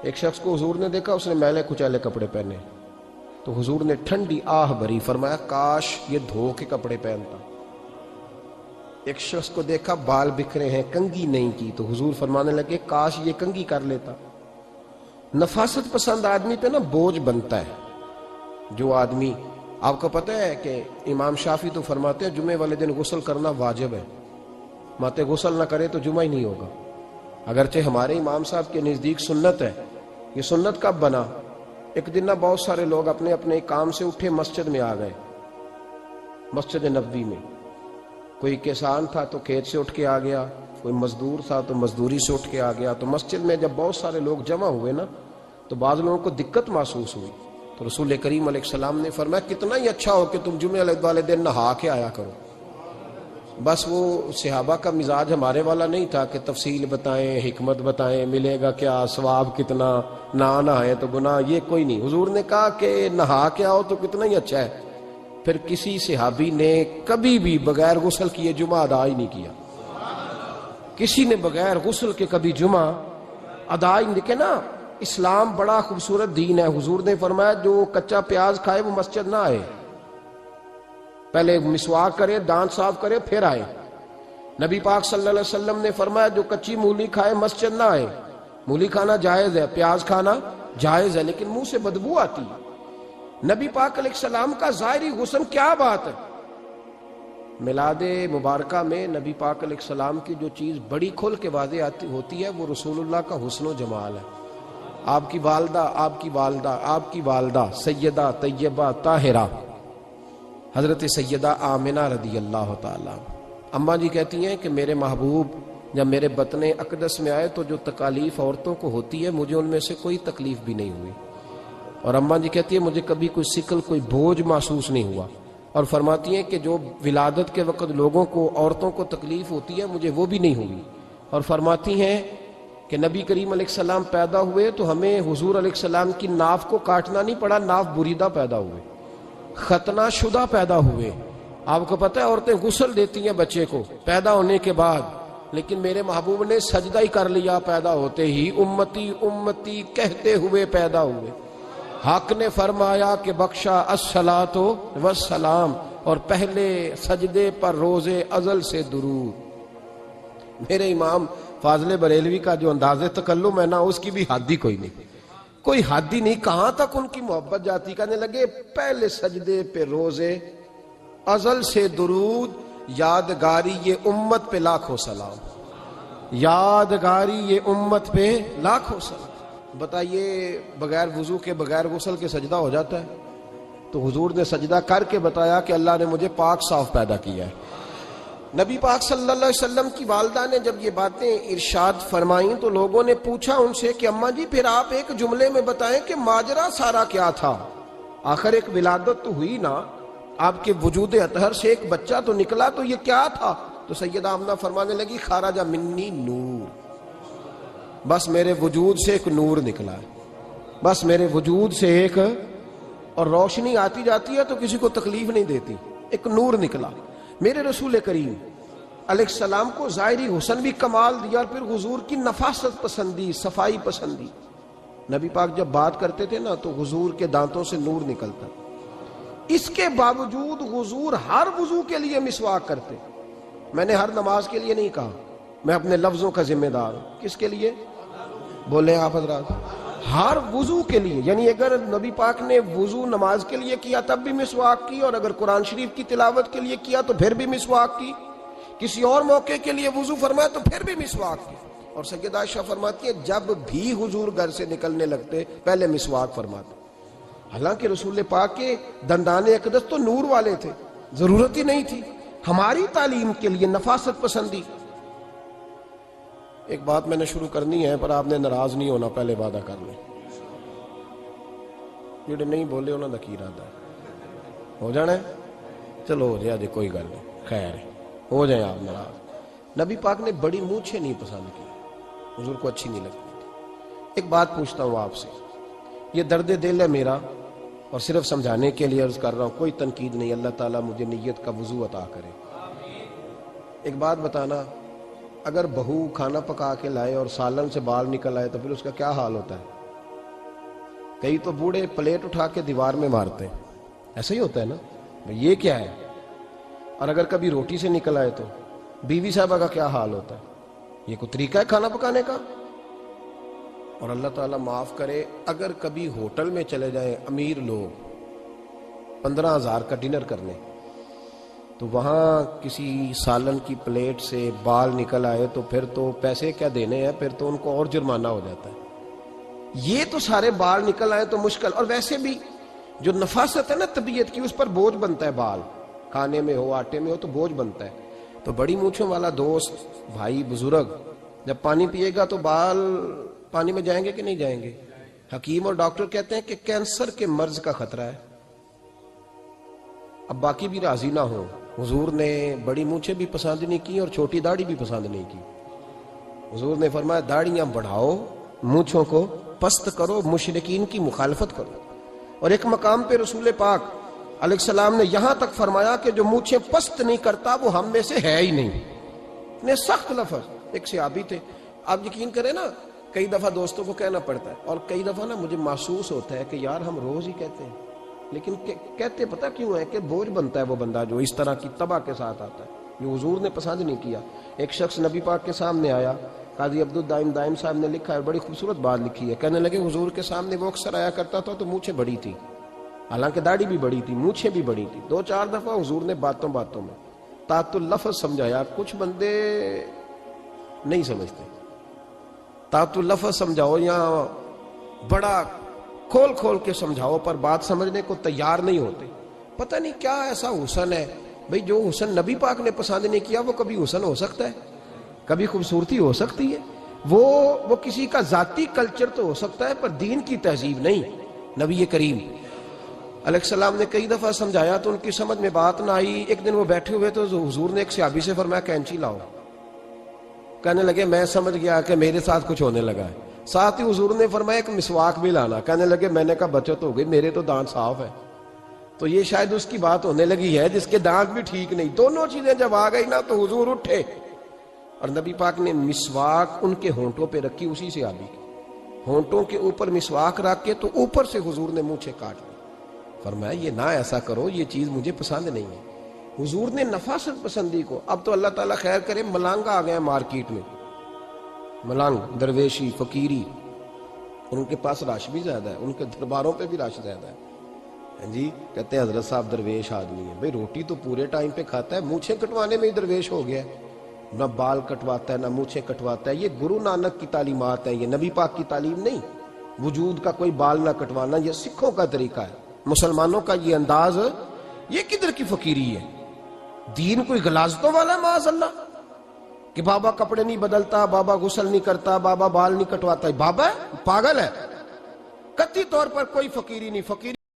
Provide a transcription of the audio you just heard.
ایک شخص کو حضور نے دیکھا، اس نے میلے کچیلے کپڑے پہنے، تو حضور نے ٹھنڈی آہ بھری، فرمایا کاش یہ دھو کے کپڑے پہنتا۔ ایک شخص کو دیکھا بال بکھرے ہیں، کنگھی نہیں کی، تو حضور فرمانے لگے کاش یہ کنگھی کر لیتا۔ نفاست پسند آدمی پہ نا بوجھ بنتا ہے۔ جو آدمی، آپ کو پتہ ہے کہ امام شافعی تو فرماتے ہیں جمعے والے دن غسل کرنا واجب ہے، ماتے غسل نہ کرے تو جمعہ ہی نہیں ہوگا۔ اگرچہ ہمارے امام صاحب کے نزدیک سنت ہے۔ یہ سنت کب بنا؟ ایک دن نہ بہت سارے لوگ اپنے اپنے کام سے اٹھے، مسجد میں آ گئے، مسجد نبوی میں۔ کوئی کسان تھا تو کھیت سے اٹھ کے آ گیا، کوئی مزدور تھا تو مزدوری سے اٹھ کے آ گیا۔ تو مسجد میں جب بہت سارے لوگ جمع ہوئے نا، تو بعض لوگوں کو دقت محسوس ہوئی، تو رسول کریم علیہ السلام نے فرمایا کتنا ہی اچھا ہو کہ تم جمعے والے دن نہا کے آیا کرو۔ بس وہ صحابہ کا مزاج ہمارے والا نہیں تھا کہ تفصیل بتائیں، حکمت بتائیں، ملے گا کیا، ثواب کتنا، نہ نہائے تو گناہ، یہ کوئی نہیں۔ حضور نے کہا کہ نہا کے آؤ تو کتنا ہی اچھا ہے۔ پھر کسی صحابی نے کبھی بھی بغیر غسل کیے جمعہ ادا ہی نہیں کیا۔ کسی نے بغیر غسل کے کبھی جمعہ ادا ہی نہیں کیا نا۔ اسلام بڑا خوبصورت دین ہے۔ حضور نے فرمایا جو کچا پیاز کھائے وہ مسجد نہ آئے، پہلے مسواک کرے، دانت صاف کرے، پھر آئے۔ نبی پاک صلی اللہ علیہ وسلم نے فرمایا جو کچی مولی کھائے مسجد نہ آئے۔ مولی کھانا جائز ہے، پیاز کھانا جائز ہے، لیکن منہ سے بدبو آتی ہے۔ نبی پاک علیہ السلام کا ظاہری حسن کیا بات ہے۔ میلاد مبارکہ میں نبی پاک علیہ السلام کی جو چیز بڑی کھل کے واضح ہوتی ہے وہ رسول اللہ کا حسن و جمال ہے۔ آپ کی والدہ سیدہ طیبہ طاہرہ حضرت سیدہ آمنہ رضی اللہ تعالیٰ، اماں جی کہتی ہیں کہ میرے محبوب جب میرے بطن اقدس میں آئے تو جو تکالیف عورتوں کو ہوتی ہے مجھے ان میں سے کوئی تکلیف بھی نہیں ہوئی، اور اماں جی کہتی ہیں مجھے کبھی کوئی سکل، کوئی بوجھ محسوس نہیں ہوا، اور فرماتی ہیں کہ جو ولادت کے وقت لوگوں کو، عورتوں کو تکلیف ہوتی ہے مجھے وہ بھی نہیں ہوئی، اور فرماتی ہیں کہ نبی کریم علیہ السلام پیدا ہوئے تو ہمیں حضور علیہ السلام کی ناف کو کاٹنا نہیں پڑا، ناف بریدہ پیدا ہوئے، ختنہ شدہ پیدا ہوئے۔ آپ کو پتہ ہے عورتیں غسل دیتی ہیں بچے کو پیدا ہونے کے بعد، لیکن میرے محبوب نے سجدہ ہی کر لیا پیدا ہوتے ہی، امتی امتی کہتے ہوئے پیدا ہوئے۔ حق نے فرمایا کہ بخشا الصلاۃ والسلام، اور پہلے سجدے پر روز ازل سے درود۔ میرے امام فاضل بریلوی کا جو انداز تکلم ہے نا، اس کی بھی حد ہی کوئی نہیں، کوئی حد ہی نہیں، کہاں تک ان کی محبت جاتی۔ کہنے لگے پہلے سجدے پہ روز ازل سے درود، یادگاری یہ امت پہ لاکھوں سلام، یادگاری یہ امت پہ لاکھوں سلام۔ بتائیے بغیر وضو کے، بغیر غسل کے سجدہ ہو جاتا ہے؟ تو حضور نے سجدہ کر کے بتایا کہ اللہ نے مجھے پاک صاف پیدا کیا ہے۔ نبی پاک صلی اللہ علیہ وسلم کی والدہ نے جب یہ باتیں ارشاد فرمائیں تو لوگوں نے پوچھا ان سے کہ اماں جی پھر آپ ایک جملے میں بتائیں کہ ماجرا سارا کیا تھا، آخر ایک ولادت تو ہوئی نا، آپ کے وجود اطہر سے ایک بچہ تو نکلا، تو یہ کیا تھا؟ تو سیدہ آمنہ فرمانے لگی خارج منی نور، بس میرے وجود سے ایک نور نکلا ہے، بس میرے وجود سے ایک، اور روشنی آتی جاتی ہے تو کسی کو تکلیف نہیں دیتی، ایک نور نکلا۔ میرے رسول کریم علیہ السلام کو ظاہری حسن بھی کمال دیا، اور پھر حضور کی نفاست پسندی، صفائی پسندی۔ نبی پاک جب بات کرتے تھے نا تو حضور کے دانتوں سے نور نکلتا، اس کے باوجود حضور ہر وضو کے لیے مسواک کرتے۔ میں نے ہر نماز کے لیے نہیں کہا، میں اپنے لفظوں کا ذمہ دار ہوں۔ کس کے لیے بولے آپ حضرات؟ ہر وضو کے لیے، یعنی اگر نبی پاک نے وضو نماز کے لیے کیا تب بھی مسواک کی، اور اگر قرآن شریف کی تلاوت کے لیے کیا تو پھر بھی مسواک کی، کسی اور موقع کے لیے وضو فرمایا تو پھر بھی مسواک کی۔ اور سیدہ عائشہ فرماتی ہے جب بھی حضور گھر سے نکلنے لگتے پہلے مسواک فرماتے، حالانکہ رسول پاک کے دندان اقدس تو نور والے تھے، ضرورت ہی نہیں تھی۔ ہماری تعلیم کے لیے نفاست پسندی۔ ایک بات میں نے شروع کرنی ہے پر آپ نے ناراض نہیں ہونا، پہلے وعدہ کر لیں، جڑے نہیں بولے انہوں نے کی ارادہ ہو جانا ہے، چلو ہو جائے جی، کوئی گل نہیں، خیر ہے، ہو جائیں آپ ناراض۔ نبی پاک نے بڑی مونچھیں نہیں پسند کی، حضور کو اچھی نہیں لگتی تھی۔ ایک بات پوچھتا ہوں آپ سے، یہ درد دل ہے میرا اور صرف سمجھانے کے لیے عرض کر رہا ہوں، کوئی تنقید نہیں، اللہ تعالیٰ مجھے نیت کا وضو عطا کرے۔ ایک بات بتانا، اگر بہو کھانا پکا کے لائے اور سالن سے بال نکل آئے تو پھر اس کا کیا حال ہوتا ہے؟ کئی تو بوڑھے پلیٹ اٹھا کے دیوار میں مارتے ہیں، ایسا ہی ہوتا ہے نا، یہ کیا ہے؟ اور اگر کبھی روٹی سے نکل آئے تو بیوی صاحبہ کا کیا حال ہوتا ہے؟ یہ کوئی طریقہ ہے کھانا پکانے کا؟ اور اللہ تعالیٰ معاف کرے، اگر کبھی ہوٹل میں چلے جائیں امیر لوگ 15,000 کا ڈنر کرنے، تو وہاں کسی سالن کی پلیٹ سے بال نکل آئے تو پھر تو پیسے کیا دینے ہیں، پھر تو ان کو اور جرمانہ ہو جاتا ہے۔ یہ تو سارے بال نکل آئے تو مشکل، اور ویسے بھی جو نفاست ہے نا طبیعت کی، اس پر بوجھ بنتا ہے، بال کھانے میں ہو آٹے میں ہو تو بوجھ بنتا ہے۔ تو بڑی مونچھوں والا دوست بھائی بزرگ جب پانی پیے گا تو بال پانی میں جائیں گے کہ نہیں جائیں گے؟ حکیم اور ڈاکٹر کہتے ہیں کہ کینسر کے مرض کا خطرہ ہے۔ اب باقی بھی راضی نہ ہو، حضور نے بڑی مونچھیں بھی پسند نہیں کی اور چھوٹی داڑھی بھی پسند نہیں کی۔ حضور نے فرمایا داڑھیاں بڑھاؤ، مونچھوں کو پست کرو، مشرکین کی مخالفت کرو۔ اور ایک مقام پہ رسول پاک علیہ السلام نے یہاں تک فرمایا کہ جو مونچھیں پست نہیں کرتا وہ ہم میں سے ہے ہی نہیں۔ اتنے سخت لفظ۔ ایک صحابی تھے، آپ یقین کریں نا، کئی دفعہ دوستوں کو کہنا پڑتا ہے، اور کئی دفعہ نا مجھے محسوس ہوتا ہے کہ یار ہم روز ہی کہتے ہیں، لیکن کہتے پتہ کیوں ہے کہ بوجھ بنتا ہے وہ بندہ جو اس طرح کی تباہ کے ساتھ آتا ہے، جو حضور نے پسند نہیں کیا۔ ایک شخص نبی پاک کے سامنے آیا، قاضی عبدالدائم دائم صاحب نے لکھا ہے، بڑی خوبصورت بات لکھی ہے، کہنے لگے حضور کے سامنے وہ اکثر آیا کرتا تھا تو مونچھیں بڑی تھی، حالانکہ داڑھی بھی بڑی تھی، مونچھیں بھی بڑی تھی۔ 2-4 دفعہ حضور نے باتوں باتوں میں تات اللفظ سمجھایا۔ کچھ بندے نہیں سمجھتے، تات اللفظ سمجھاؤ یا بڑا کھول کھول کے سمجھاؤ پر بات سمجھنے کو تیار نہیں ہوتے۔ پتہ نہیں کیا ایسا حسن ہے بھئی، جو حسن نبی پاک نے پسند نہیں کیا وہ کبھی حسن ہو سکتا ہے، کبھی خوبصورتی ہو سکتی ہے، وہ کسی کا ذاتی کلچر تو ہو سکتا ہے پر دین کی تہذیب نہیں۔ نبی کریم علیہ السلام نے کئی دفعہ سمجھایا تو ان کی سمجھ میں بات نہ آئی۔ ایک دن وہ بیٹھے ہوئے تو حضور نے ایک صحابی سے فرمایا کینچی لاؤ۔ کہنے لگے میں سمجھ گیا کہ میرے ساتھ کچھ ہونے لگا ہے۔ ساتھ ہی حضور نے فرمایا ایک مسواک بھی لانا۔ کہنے لگے میں نے کہا بچت ہو گئی، میرے تو دانت صاف ہے۔ تو یہ شاید اس کی بات ہونے لگی ہے جس کے دانت بھی ٹھیک نہیں۔ دونوں چیزیں جب آ گئی نا تو حضور اٹھے اور نبی پاک نے مسواک ان کے ہونٹوں پہ رکھی، اسی سے آبی ہونٹوں کے اوپر مسواک رکھ کے تو اوپر سے حضور نے مونچھیں کاٹ لی۔ فرمایا یہ نہ ایسا کرو، یہ چیز مجھے پسند نہیں ہے۔ حضور نے نفاست پسندی کو۔ اب تو اللہ تعالیٰ خیر کرے، ملانگا آ گئے مارکیٹ میں، ملانگ درویشی فقیری، اور ان کے پاس رش بھی زیادہ ہے، ان کے درباروں پہ بھی رش زیادہ ہے۔ جی کہتے ہیں حضرت صاحب درویش آدمی ہے۔ بھئی روٹی تو پورے ٹائم پہ کھاتا ہے، مونچھیں کٹوانے میں ہی درویش ہو گیا ہے، نہ بال کٹواتا ہے نہ مونچھیں کٹواتا ہے۔ یہ گرو نانک کی تعلیمات ہیں، یہ نبی پاک کی تعلیم نہیں۔ وجود کا کوئی بال نہ کٹوانا یہ سکھوں کا طریقہ ہے، مسلمانوں کا یہ انداز، یہ کدھر کی فقیری ہے؟ دین کوئی غلاظتوں والا معاذ اللہ، کہ بابا کپڑے نہیں بدلتا، بابا غسل نہیں کرتا، بابا بال نہیں کٹواتا۔ بابا ہے؟ پاگل ہے؟ قطعی طور پر کوئی فقیری نہیں۔ فقیری